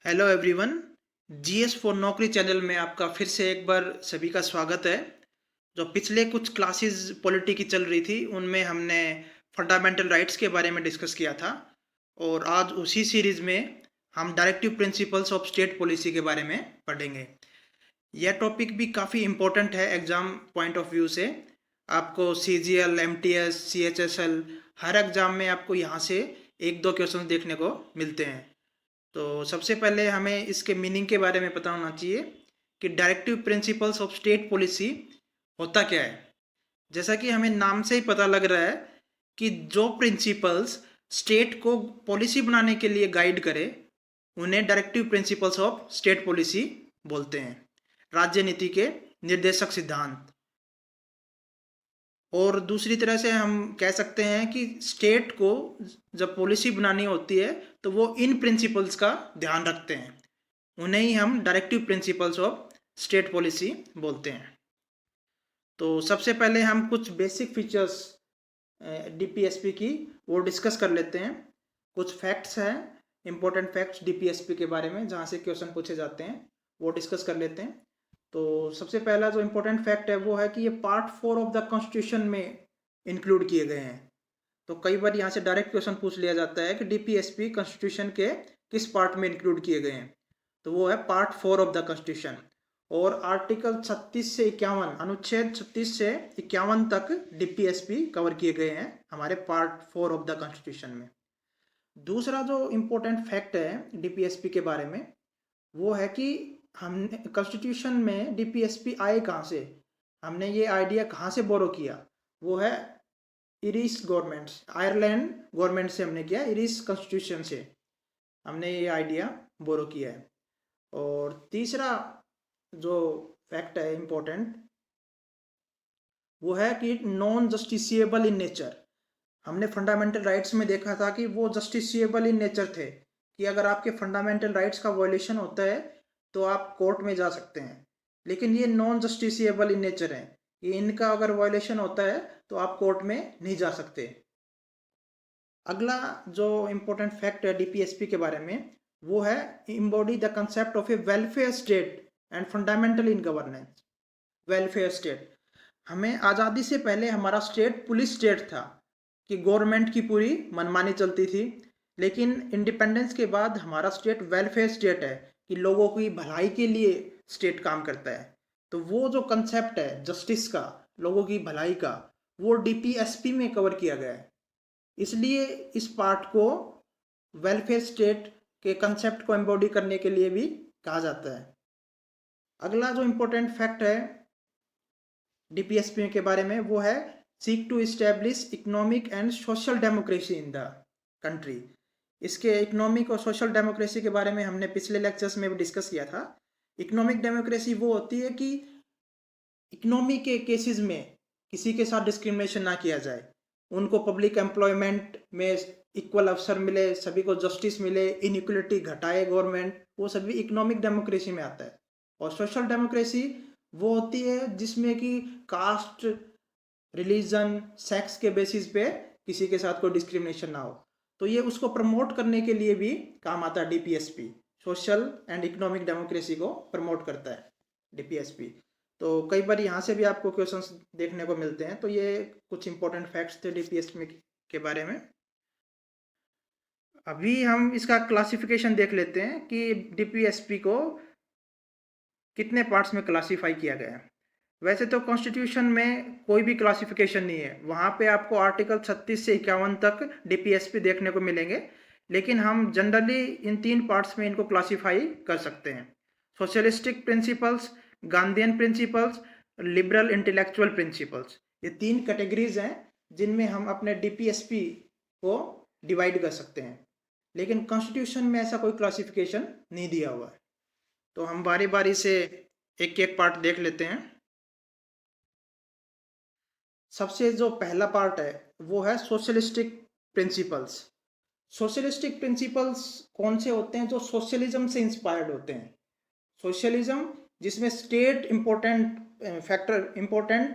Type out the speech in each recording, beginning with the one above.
Hello everyone. GS for नौकरी channel में आपका फिर से एक बार सभी का स्वागत है। जो पिछले कुछ क्लासेस पॉलिटी की चल रही थी उनमें हमने फंडामेंटल राइट्स के बारे में डिस्कस किया था और आज उसी सीरीज में हम directive principles of state policy के बारे में पढ़ेंगे। यह टॉपिक भी काफ़ी इम्पोर्टेंट है एग्ज़ाम पॉइंट ऑफ व्यू से। आपको सीजीएल, एमटीएस, सीएचएसएल हर एग्ज़ाम में आपको यहाँ से एक दो क्वेश्चन देखने को मिलते हैं। तो सबसे पहले हमें इसके मीनिंग के बारे में पता होना चाहिए कि directive principles of state policy होता क्या है। जैसा कि हमें नाम से ही पता लग रहा है कि जो प्रिंसिपल्स स्टेट को पॉलिसी बनाने के लिए गाइड करे उन्हें directive principles of state policy बोलते हैं। राज्य नीति के निर्देशक सिद्धांत। और दूसरी तरह से हम कह सकते हैं कि स्टेट को जब पॉलिसी बनानी होती है तो वो इन प्रिंसिपल्स का ध्यान रखते हैं, उन्हें ही हम directive principles of state policy बोलते हैं। तो सबसे पहले हम कुछ बेसिक फीचर्स डीपीएसपी की वो डिस्कस कर लेते हैं। कुछ फैक्ट्स हैं, इंपॉर्टेंट फैक्ट्स डीपीएसपी के बारे में जहाँ से क्वेश्चन पूछे जाते हैं, वो डिस्कस कर लेते हैं। तो सबसे पहला जो इम्पोर्टेंट फैक्ट है वो है कि ये पार्ट 4 ऑफ द कॉन्स्टिट्यूशन में इंक्लूड किए गए हैं। तो कई बार यहाँ से डायरेक्ट क्वेश्चन पूछ लिया जाता है कि डीपीएसपी कॉन्स्टिट्यूशन के किस पार्ट में इंक्लूड किए गए हैं, तो वो है पार्ट 4 ऑफ द कॉन्स्टिट्यूशन। और आर्टिकल 36 से 51, अनुच्छेद 36 से 51 तक डीपीएसपी कवर किए गए हैं हमारे पार्ट 4 ऑफ द कॉन्स्टिट्यूशन में। दूसरा जो इम्पोर्टेंट फैक्ट है डीपीएसपी के बारे में वो है कि हमने कॉन्स्टिट्यूशन में डीपीएसपी आए कहाँ से, हमने ये आइडिया कहाँ से बोरो किया, वो है इरिस गवर्नमेंट, आयरलैंड गवर्नमेंट से हमने किया, इरिस कॉन्स्टिट्यूशन से हमने ये आइडिया बोरो किया है। और तीसरा जो फैक्ट है इम्पोर्टेंट वो है कि नॉन जस्टिसिएबल इन नेचर। हमने फंडामेंटल राइट्स में देखा था कि वो जस्टिसिएबल इन नेचर थे, कि अगर आपके फंडामेंटल राइट्स का वायलेशन होता है तो आप कोर्ट में जा सकते हैं। लेकिन ये नॉन जस्टिसिएबल इन नेचर है, कि इनका अगर वायलेशन होता है तो आप कोर्ट में नहीं जा सकते। अगला जो इम्पोर्टेंट फैक्ट है डीपीएसपी के बारे में वो है embody the concept of A welfare state and fundamental in governance. Welfare state, हमें आज़ादी से पहले हमारा स्टेट पुलिस स्टेट था कि गवर्नमेंट की पूरी मनमानी चलती थी। लेकिन इंडिपेंडेंस के बाद हमारा स्टेट वेलफेयर स्टेट है, कि लोगों की भलाई के लिए स्टेट काम करता है। तो वो जो कंसेप्ट है जस्टिस का, लोगों की भलाई का, वो डीपीएसपी में कवर किया गया है। इसलिए इस पार्ट को वेलफेयर स्टेट के कंसेप्ट को एम्बॉडी करने के लिए भी कहा जाता है। अगला जो इम्पोर्टेंट फैक्ट है डीपीएसपी के बारे में वो है seek to establish economic and social democracy in the country. इसके इकोनॉमिक और सोशल डेमोक्रेसी के बारे में हमने पिछले लेक्चर्स में भी डिस्कस किया था। इकोनॉमिक डेमोक्रेसी वो होती है कि इकोनॉमी के केसेस में किसी के साथ डिस्क्रिमिनेशन ना किया जाए, उनको पब्लिक एम्प्लॉयमेंट में इक्वल अवसर मिले, सभी को जस्टिस मिले, इनइक्वलिटी घटाए गवर्नमेंट, वो सभी इकोनॉमिक डेमोक्रेसी में आता है। और सोशल डेमोक्रेसी वो होती है जिसमें कि कास्ट, रिलीजन, सेक्स के बेसिस पे किसी के साथ कोई डिस्क्रिमिनेशन ना हो। तो ये उसको प्रमोट करने के लिए भी काम आता है DPSP, social and economic democracy को प्रमोट करता है डीपीएसपी। तो कई बार यहाँ से भी आपको क्वेश्चंस देखने को मिलते हैं। तो ये कुछ इंपॉर्टेंट फैक्ट्स थे डीपीएसपी के बारे में। अभी हम इसका क्लासिफिकेशन देख लेते हैं कि डीपीएसपी को कितने पार्ट्स में क्लासीफाई किया गया है। वैसे तो कॉन्स्टिट्यूशन में कोई भी क्लासिफिकेशन नहीं है, वहाँ पे आपको आर्टिकल 36 से 51 तक डीपीएसपी देखने को मिलेंगे। लेकिन हम जनरली इन 3 पार्ट्स में इनको क्लासीफाई कर सकते हैं: socialistic principles, Gandhian principles, liberal intellectual principles. ये 3 कैटेगरीज हैं जिनमें हम अपने डीपीएसपी को डिवाइड कर सकते हैं। लेकिन कॉन्स्टिट्यूशन में ऐसा कोई क्लासिफिकेशन नहीं दिया हुआ है। तो हम बारी बारी से एक एक पार्ट देख लेते हैं। सबसे जो पहला पार्ट है वो है सोशलिस्टिक प्रिंसिपल्स। सोशलिस्टिक प्रिंसिपल्स कौन से होते हैं? जो सोशलिज्म से इंस्पायर्ड होते हैं। सोशलिज्म जिसमें स्टेट इम्पोर्टेंट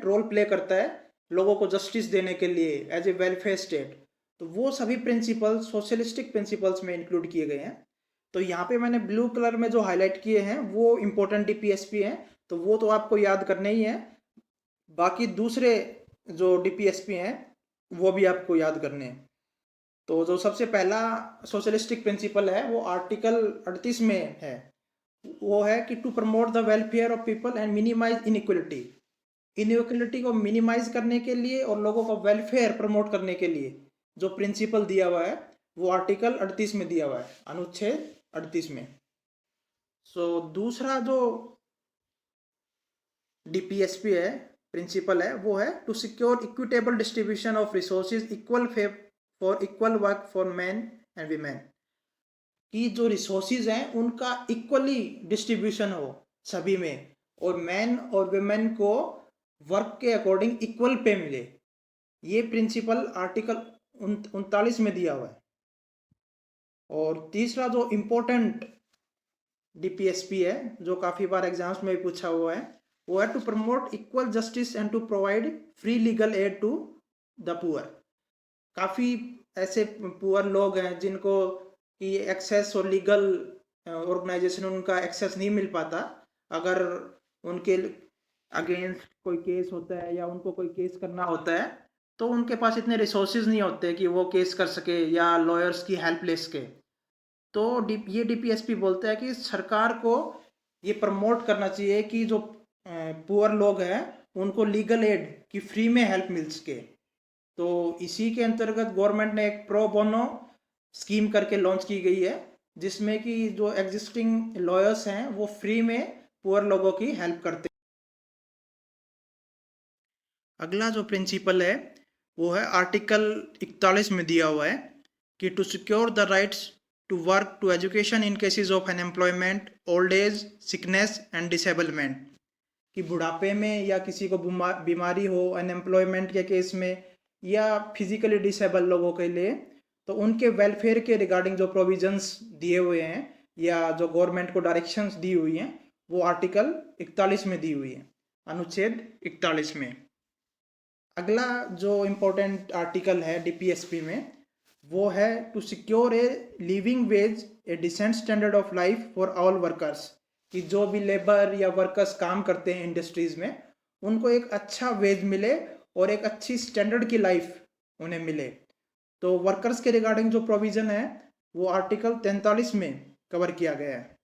रोल प्ले करता है लोगों को जस्टिस देने के लिए एज ए वेलफेयर स्टेट। तो वो सभी प्रिंसिपल्स सोशलिस्टिक प्रिंसिपल्स में इंक्लूड किए गए हैं। तो यहाँ पे मैंने ब्लू कलर में जो हाईलाइट किए हैं वो इम्पोर्टेंट डीपीएसपी हैं, तो वो तो आपको याद करने ही है। बाकी दूसरे जो डीपीएसपी हैं वो भी आपको याद करने हैं। तो जो सबसे पहला सोशलिस्टिक प्रिंसिपल है वो आर्टिकल 38 में है, वो है कि to promote the welfare of people and minimise inequality. Inequality को मिनिमाइज करने के लिए और लोगों का वेलफेयर प्रमोट करने के लिए जो प्रिंसिपल दिया हुआ है वो आर्टिकल 38 में दिया हुआ है, अनुच्छेद 38 में। दूसरा जो डीपीएसपी है, प्रिंसिपल है, वो है to secure equitable distribution of resources equal for equal work for man and women. कि जो रिसोर्सेज हैं उनका इक्वली डिस्ट्रीब्यूशन हो सभी में, और मैन और वीमेन को वर्क के अकॉर्डिंग इक्वल पे मिले। ये प्रिंसिपल आर्टिकल 39 में दिया हुआ है। और तीसरा जो इम्पोर्टेंट डीपीएसपी है जो काफ़ी बार एग्जाम्स में भी पूछा हुआ है, वो है to promote equal justice and to provide free legal aid to the poor. काफ़ी ऐसे पुअर लोग हैं जिनको कि एक्सेस और लीगल ऑर्गेनाइजेशन उनका एक्सेस नहीं मिल पाता। अगर उनके अगेंस्ट कोई केस होता है या उनको कोई केस करना होता है तो उनके पास इतने रिसोर्सेज नहीं होते कि वो केस कर सके या लॉयर्स की हेल्प ले सके। तो ये डीपीएसपी बोलता है कि सरकार को ये प्रमोट करना चाहिए कि जो पुअर लोग हैं उनको लीगल एड की फ्री में हेल्प मिल सके। तो इसी के अंतर्गत गवर्नमेंट ने एक प्रो बोनो स्कीम करके लॉन्च की गई है, जिसमें कि जो एग्जिस्टिंग लॉयर्स हैं वो फ्री में पुअर लोगों की हेल्प करते हैं। अगला जो प्रिंसिपल है वो है आर्टिकल 41 में दिया हुआ है कि to secure the rights to work to education in cases of unemployment, old age, sickness and disablement. कि बुढ़ापे में या किसी को बीमारी हो, अनएम्प्लॉयमेंट के केस में, या फिजिकली डिसेबल लोगों के लिए, तो उनके वेलफेयर के रिगार्डिंग जो प्रोविजंस दिए हुए हैं या जो गवर्नमेंट को डायरेक्शंस दी हुई हैं वो आर्टिकल 41 में दी हुई है, अनुच्छेद 41 में। अगला जो इम्पोर्टेंट आर्टिकल है डीपीएसपी में वो है to secure a living wage, a decent standard of life for all workers. कि जो भी लेबर या वर्कर्स काम करते हैं इंडस्ट्रीज में उनको एक अच्छा वेज मिले और एक अच्छी स्टैंडर्ड की लाइफ उन्हें मिले। तो वर्कर्स के रिगार्डिंग जो प्रोविज़न है वो आर्टिकल 43 में कवर किया गया है।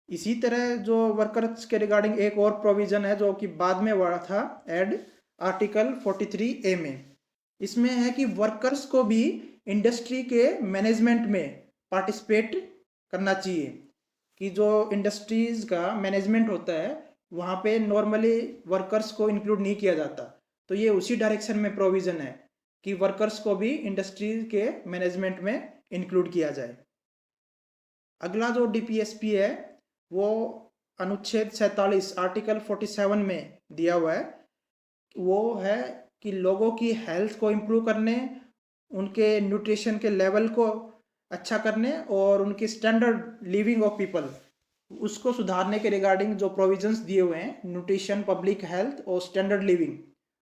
इसी तरह जो वर्कर्स के रिगार्डिंग एक और प्रोविज़न है जो कि बाद में हुआ था ऐड, आर्टिकल 43A में। इसमें है कि वर्कर्स को भी इंडस्ट्री के मैनेजमेंट में पार्टिसिपेट करना चाहिए। कि जो इंडस्ट्रीज़ का मैनेजमेंट होता है वहाँ पे नॉर्मली वर्कर्स को इंक्लूड नहीं किया जाता, तो ये उसी डायरेक्शन में प्रोविज़न है कि वर्कर्स को भी इंडस्ट्री के मैनेजमेंट में इंक्लूड किया जाए। अगला जो डीपीएसपी है वो अनुच्छेद 47 आर्टिकल 47 में दिया हुआ है। वो है कि लोगों की हेल्थ को इम्प्रूव करने, उनके न्यूट्रिशन के लेवल को अच्छा करने और उनकी स्टैंडर्ड लिविंग ऑफ पीपल उसको सुधारने के रिगार्डिंग जो प्रोविजंस दिए हुए हैं, न्यूट्रिशन, पब्लिक हेल्थ और स्टैंडर्ड लिविंग,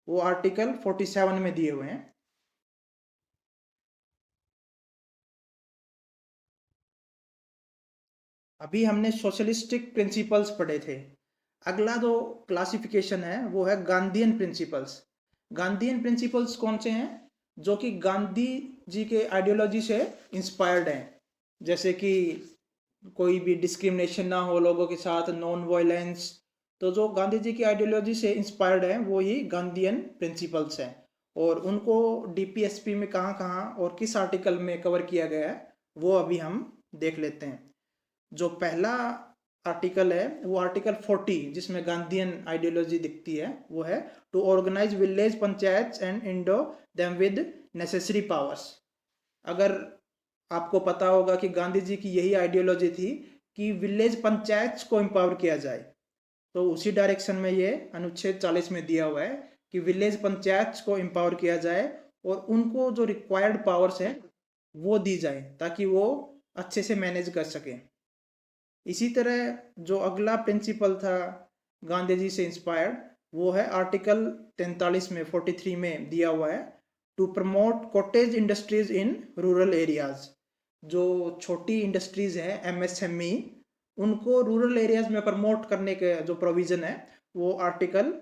वो आर्टिकल 47 में दिए हुए हैं। अभी हमने सोशलिस्टिक प्रिंसिपल्स पढ़े थे। अगला जो क्लासिफिकेशन है वो है गांधीयन प्रिंसिपल्स। गांधीयन प्रिंसिपल्स कौन से हैं? जो कि गांधी जी के आइडियोलॉजी से इंस्पायर्ड हैं। जैसे कि कोई भी डिस्क्रिमिनेशन ना हो लोगों के साथ, नॉन वायलेंस। तो जो गांधी जी की आइडियोलॉजी से इंस्पायर्ड हैं वो ही गांधीयन प्रिंसिपल्स हैं। और उनको डीपीएसपी में कहाँ कहाँ और किस आर्टिकल में कवर किया गया है वो अभी हम देख लेते हैं। जो पहला आर्टिकल है वो आर्टिकल 40 जिसमें गांधीयन आइडियोलॉजी दिखती है वो है to organise village panchayat and endow them with necessary powers. अगर आपको पता होगा कि गांधी जी की यही आइडियोलॉजी थी कि विलेज पंचायत को एम्पावर किया जाए, तो उसी डायरेक्शन में ये अनुच्छेद 40 में दिया हुआ है कि विलेज पंचायत को एम्पावर किया जाए और उनको जो रिक्वायर्ड पावर्स हैं वो दी जाए ताकि वो अच्छे से मैनेज कर सकें। इसी तरह जो अगला प्रिंसिपल था गांधी जी से इंस्पायर्ड वो है आर्टिकल 43 में 43 में दिया हुआ है to promote cottage industries in rural areas. जो छोटी इंडस्ट्रीज़ हैं एमएसएमई, उनको रूरल एरियाज़ में प्रमोट करने के जो प्रोविज़न है वो आर्टिकल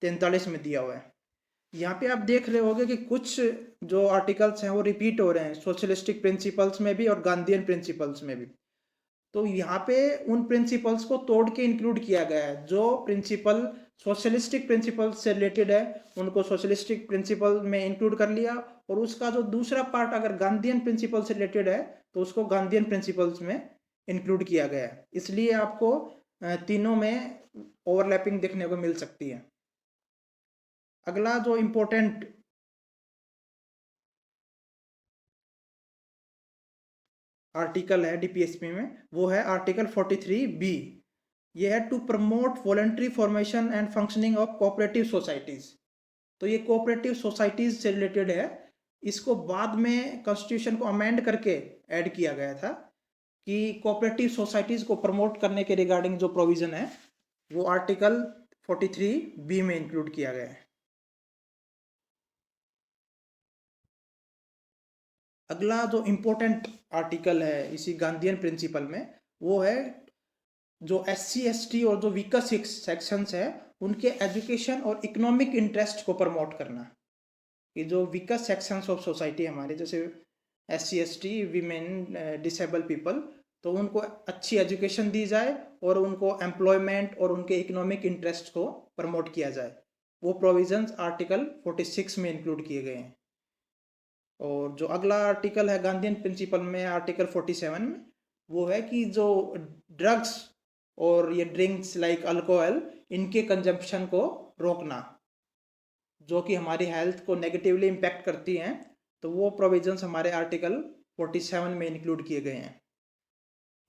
43 में दिया हुआ है। यहाँ पे आप देख रहे होगे कि कुछ जो आर्टिकल्स हैं वो रिपीट हो रहे हैं सोशलिस्टिक प्रिंसिपल्स में भी और गांधीयन प्रिंसिपल्स में भी। तो यहाँ पे उन प्रिंसिपल्स को तोड़ के इंक्लूड किया गया है। जो प्रिंसिपल सोशलिस्टिक प्रिंसिपल से रिलेटेड है उनको सोशलिस्टिक प्रिंसिपल में इंक्लूड कर लिया, और उसका जो दूसरा पार्ट अगर गांधीयन प्रिंसिपल से रिलेटेड है तो उसको गांधीयन प्रिंसिपल्स में इंक्लूड किया गया है। इसलिए आपको तीनों में ओवरलैपिंग देखने को मिल सकती है। अगला जो इम्पोर्टेंट आर्टिकल है डीपीएसपी में वो है आर्टिकल 43B। ये है to promote voluntary formation and functioning of cooperative societies. तो ये कोऑपरेटिव सोसाइटीज से रिलेटेड है। इसको बाद में कॉन्स्टिट्यूशन को अमेंड करके ऐड किया गया था कि कोऑपरेटिव सोसाइटीज को प्रमोट करने के रिगार्डिंग जो प्रोविजन है वो आर्टिकल 43B में इंक्लूड किया गया है। अगला जो इम्पोर्टेंट आर्टिकल है इसी गांधीयन प्रिंसिपल में वो है जो SC ST और जो वीकर सेक्शंस है उनके एजुकेशन और इकोनॉमिक इंटरेस्ट को प्रमोट करना। कि जो वीकर सेक्शंस ऑफ सोसाइटी हमारे जैसे SC ST women disable people, तो उनको अच्छी एजुकेशन दी जाए और उनको एम्प्लॉयमेंट और उनके इकोनॉमिक इंटरेस्ट को प्रमोट किया जाए। वो प्रोविजंस आर्टिकल 46 में इंक्लूड किए गए हैं। और जो अगला आर्टिकल है गांधीयन प्रिंसिपल में आर्टिकल 47 में वो है कि जो ड्रग्स और ये ड्रिंक्स लाइक अल्कोहल इनके कंजम्पशन को रोकना जो कि हमारी हेल्थ को नेगेटिवली इम्पैक्ट करती हैं। तो वो प्रोविजंस हमारे आर्टिकल 47 में इंक्लूड किए गए हैं।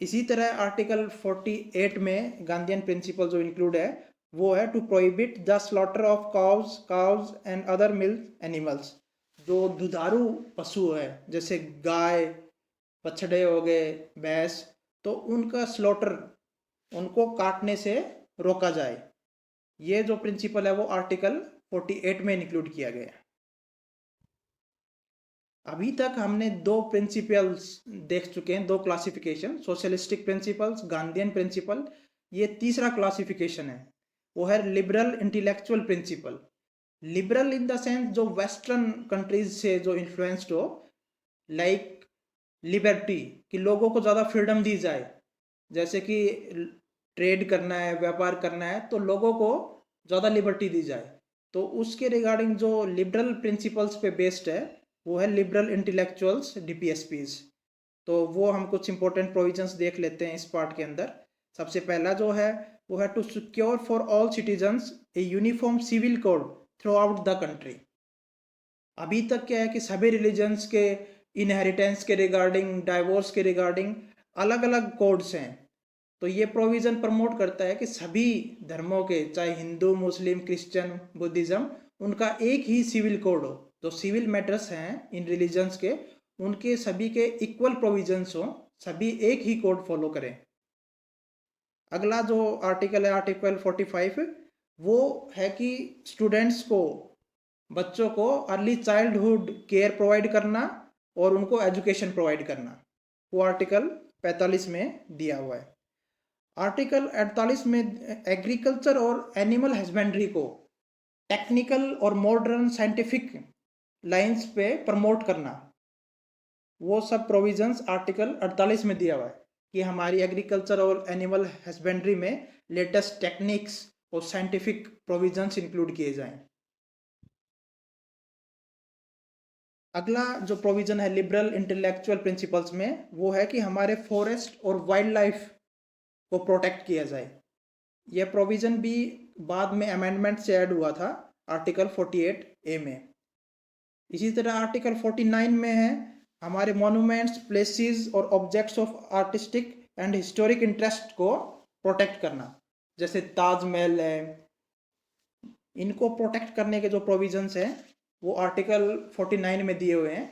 इसी तरह आर्टिकल 48 में गांधीयन प्रिंसिपल जो इंक्लूड है वो है to prohibit the slaughter of cows and other milk animals. जो दुधारू पशु है जैसे गाय, बछड़े हो गए, भैंस, तो उनका स्लॉटर, उनको काटने से रोका जाए। ये जो प्रिंसिपल है वो आर्टिकल 48 में इंक्लूड किया गया है। अभी तक हमने दो प्रिंसिपल्स देख चुके हैं, दो classification, socialistic principles, Gandhian principle. ये तीसरा क्लासिफिकेशन है वो है liberal intellectual principle. Liberal in the sense जो वेस्टर्न कंट्रीज से जो इन्फ्लुएंस्ड हो, लाइक लिबर्टी कि लोगों को ज़्यादा फ्रीडम दी जाए, जैसे कि ट्रेड करना है, व्यापार करना है तो लोगों को ज़्यादा लिबर्टी दी जाए। तो उसके रिगार्डिंग जो लिबरल प्रिंसिपल्स पे बेस्ड है वो है लिबरल इंटेलेक्चुअल्स DPSPs। तो वो हम कुछ इंपॉर्टेंट प्रोविजंस देख लेते हैं इस पार्ट के अंदर। सबसे पहला जो है वो है to secure for all citizens a uniform civil code throughout the country. अभी तक क्या है कि सभी रिलीजन्स के इनहेरिटेंस के रिगार्डिंग, डाइवोर्स के रिगार्डिंग अलग अलग कोड्स हैं। तो ये प्रोविज़न प्रमोट करता है कि सभी धर्मों के, चाहे हिंदू, मुस्लिम, क्रिश्चियन, बुद्धिज़्म, उनका एक ही सिविल कोड हो। जो सिविल मैटर्स हैं इन रिलीजन्स के उनके सभी के इक्वल प्रोविजंस हों, सभी एक ही कोड फॉलो करें। अगला जो आर्टिकल है आर्टिकल 45 वो है कि स्टूडेंट्स को, बच्चों को अर्ली चाइल्डहुड केयर प्रोवाइड करना और उनको एजुकेशन प्रोवाइड करना। वो आर्टिकल 45 में दिया हुआ है। आर्टिकल 48 में एग्रीकल्चर और एनिमल हस्बेंड्री को टेक्निकल और मॉडर्न साइंटिफिक लाइंस पे प्रमोट करना। वो सब प्रोविजंस आर्टिकल 48 में दिया हुआ है कि हमारी एग्रीकल्चर और एनिमल हस्बेंड्री में लेटेस्ट टेक्निक्स और साइंटिफिक प्रोविजंस इंक्लूड किए जाएं। अगला जो प्रोविजन है लिबरल इंटेलेक्चुअल प्रिंसिपल्स में वो है कि हमारे फॉरेस्ट और वाइल्ड लाइफ को प्रोटेक्ट किया जाए। यह प्रोविजन भी बाद में अमेंडमेंट से ऐड हुआ था आर्टिकल 48A में। इसी तरह आर्टिकल 49 में है हमारे मॉन्यूमेंट्स, प्लेसेस और objects of artistic and historic interest को प्रोटेक्ट करना, जैसे ताजमहल है। इनको प्रोटेक्ट करने के जो प्रोविजंस हैं वो आर्टिकल 49 में दिए हुए हैं।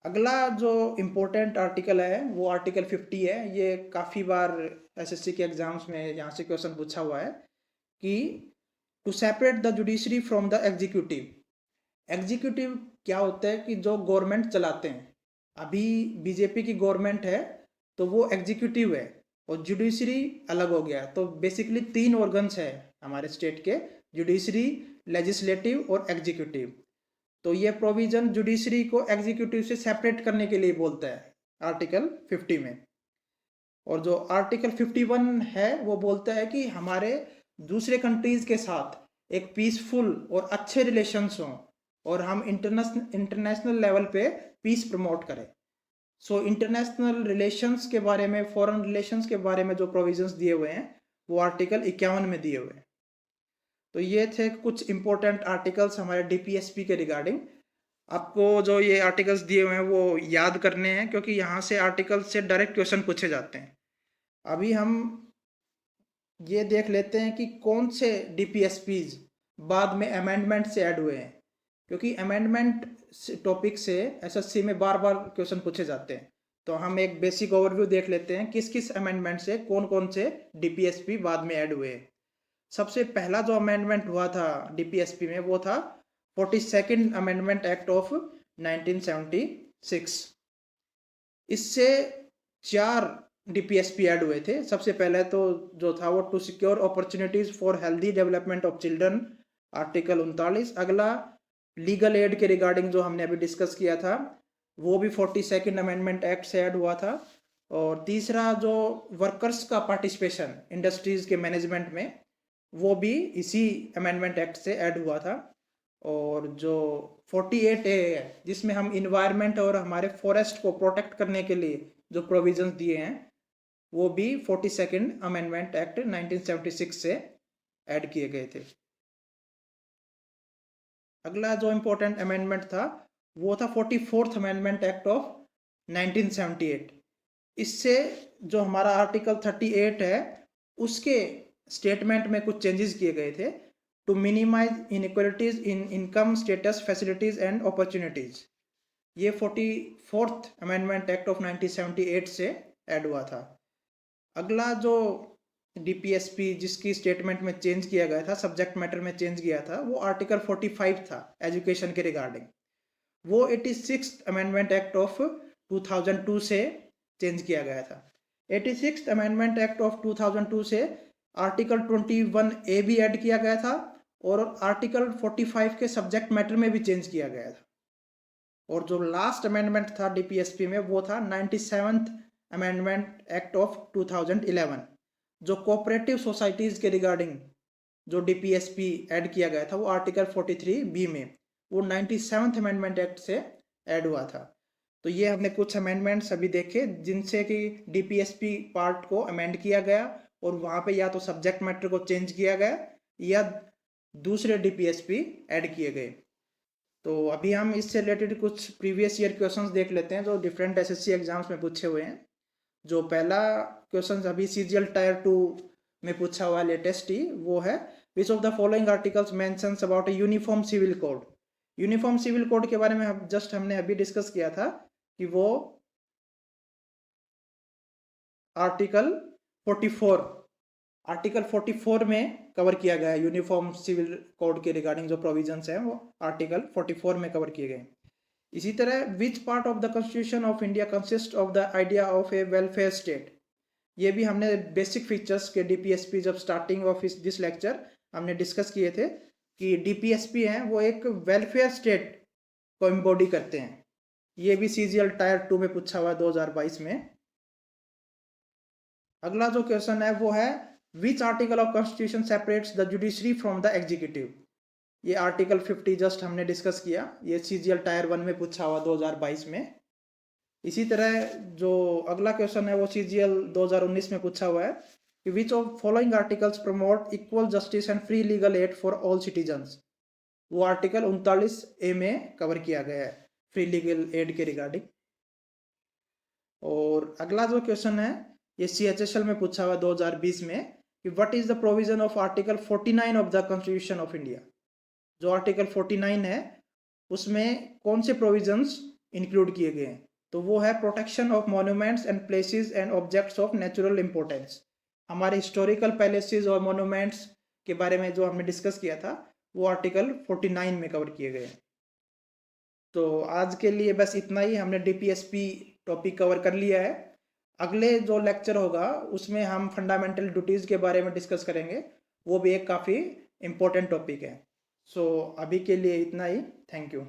अगला जो इम्पोर्टेंट आर्टिकल है वो आर्टिकल 50 है। ये काफ़ी बार SSC के एग्जाम्स में यहाँ से क्वेश्चन पूछा हुआ है कि to separate the judiciary from the executive. Executive क्या होता है कि जो गवर्नमेंट चलाते हैं। अभी बीजेपी की गवर्नमेंट है तो वो एग्जीक्यूटिव है और जुडिशरी अलग हो गया, तो बेसिकली 3 ऑर्गन्स है हमारे स्टेट के, जुडिशरी, लेजिस्लेटिव और एग्जीक्यूटिव। तो ये प्रोविजन जुडिशरी को एग्जीक्यूटिव से सेपरेट करने के लिए बोलता है आर्टिकल 50 में। और जो आर्टिकल 51 है वो बोलता है कि हमारे दूसरे कंट्रीज के साथ एक पीसफुल और अच्छे रिलेशंस हों और हम इंटरनेशनल लेवल पे पीस प्रमोट करें। सो इंटरनेशनल रिलेशंस के बारे में, फॉरेन रिलेशंस के बारे में जो प्रोविजंस दिए हुए हैं वो आर्टिकल 51 में दिए हुए हैं। तो ये थे कुछ इंपॉर्टेंट आर्टिकल्स हमारे डीपीएसपी के रिगार्डिंग। आपको जो ये आर्टिकल्स दिए हुए हैं वो याद करने हैं, क्योंकि यहाँ से आर्टिकल से डायरेक्ट क्वेश्चन पूछे जाते हैं। अभी हम ये देख लेते हैं कि कौन से डीपीएसपीज बाद में अमेंडमेंट से ऐड हुए हैं, क्योंकि अमेंडमेंट टॉपिक से एसएससी में बार बार क्वेश्चन पूछे जाते हैं। तो हम एक बेसिक ओवरव्यू देख लेते हैं किस किस अमेंडमेंट से कौन कौन से डीपीएसपी बाद में ऐड हुए हैं। सबसे पहला जो अमेंडमेंट हुआ था डीपीएसपी में वो था 42nd अमेंडमेंट एक्ट ऑफ 1976। इससे 4 डीपीएसपी ऐड हुए थे। सबसे पहले तो जो था वो to secure opportunities for healthy development of children, article 39। अगला लीगल एड के रिगार्डिंग जो हमने अभी डिस्कस किया था वो भी 42nd अमेंडमेंट एक्ट से ऐड हुआ था। और तीसरा जो वर्कर्स का पार्टिसिपेशन इंडस्ट्रीज के मैनेजमेंट में, वो भी इसी अमेंडमेंट एक्ट से ऐड हुआ था। और जो 48A है जिसमें हम इन्वायरमेंट और हमारे फॉरेस्ट को प्रोटेक्ट करने के लिए जो प्रोविजंस दिए हैं वो भी 42nd अमेंडमेंट एक्ट 1976 से ऐड किए गए थे। अगला जो इम्पोर्टेंट अमेंडमेंट था वो था 44th अमेंडमेंट एक्ट ऑफ 1978। इससे जो हमारा आर्टिकल 38 है उसके स्टेटमेंट में कुछ चेंजेस किए गए थे, to minimise inequalities in income, status, facilities and opportunities. ये 44th अमेंडमेंट एक्ट ऑफ 1978 से ऐड हुआ था। अगला जो डीपीएसपी जिसकी स्टेटमेंट में चेंज किया गया था, सब्जेक्ट मैटर में चेंज किया था, वो आर्टिकल 45 था एजुकेशन के रिगार्डिंग। वो 86th अमेंडमेंट एक्ट ऑफ 2002 से चेंज किया गया था। 86th अमेंडमेंट एक्ट ऑफ 2002 से आर्टिकल 21A भी ऐड किया गया था और आर्टिकल 45 के सब्जेक्ट मैटर में भी चेंज किया गया था। और जो लास्ट अमेंडमेंट था डीपीएसपी में वो था 97th अमेंडमेंट एक्ट ऑफ 2011, जो कोऑपरेटिव सोसाइटीज के रिगार्डिंग जो डीपीएसपी ऐड किया गया था वो आर्टिकल 43B में, वो 97th अमेंडमेंट एक्ट से ऐड हुआ था। तो ये हमने कुछ अमेंडमेंट्स अभी देखे जिनसे कि डीपीएसपी पार्ट को अमेंड किया गया और वहाँ पे या तो सब्जेक्ट मैटर को चेंज किया गया या दूसरे डीपीएसपी ऐड किए गए। तो अभी हम इससे रिलेटेड कुछ प्रीवियस ईयर क्वेश्चंस देख लेते हैं जो डिफरेंट एसएससी एग्जाम्स में पूछे हुए हैं। जो पहला क्वेश्चन अभी सीजीएल टायर 2 में पूछा हुआ लेटेस्ट ही, वो है which of the following articles mentions about a uniform civil code. Uniform civil code के बारे में हमने अभी डिस्कस किया था कि वो आर्टिकल 44 में कवर किया गया है। यूनिफॉर्म सिविल कोड के रिगार्डिंग जो प्रोविजंस हैं वो आर्टिकल 44 में कवर किए गए। इसी तरह which part of the constitution of India consist of the idea of A welfare state. ये भी हमने बेसिक फीचर्स के डीपीएसपी जब स्टार्टिंग ऑफ दिस लेक्चर हमने डिस्कस किए थे कि डीपीएसपी हैं वो एक वेलफेयर स्टेट को एम्बॉडी करते हैं। ये भी सीजीएल टायर 2 में पूछा हुआ 2022 में। अगला जो क्वेश्चन है वो है which article of constitution separates the judiciary from the executive. ये आर्टिकल 50 जस्ट हमने डिस्कस किया, ये सीजीएल टायर 1 में पूछा हुआ 2022 में। इसी तरह जो अगला क्वेश्चन है वो सीजीएल 2019 में पूछा हुआ है कि which of following articles promote equal justice and free legal add for all citizens. वो आर्टिकल 39A में कवर किया गया है फ्री लीगल एड के रिगार्डिंग। और अगला जो क्वेश्चन है ये सीएचएसएल में पूछा हुआ 2020 में कि what is the provision of article 49 of the constitution of India. जो आर्टिकल 49 है उसमें कौन से प्रोविजंस इंक्लूड किए गए हैं, तो वो है protection of monuments and places and objects of natural importance. हमारे हिस्टोरिकल पैलेसेस और मॉन्यूमेंट्स के बारे में जो हमने डिस्कस किया था वो आर्टिकल 49 में कवर किए गए हैं। तो आज के लिए बस इतना ही, हमने डीपीएसपी टॉपिक कवर कर लिया है। अगले जो लेक्चर होगा उसमें हम फंडामेंटल ड्यूटीज़ के बारे में डिस्कस करेंगे, वो भी एक काफ़ी इम्पोर्टेंट टॉपिक है। सो अभी के लिए इतना ही, थैंक यू।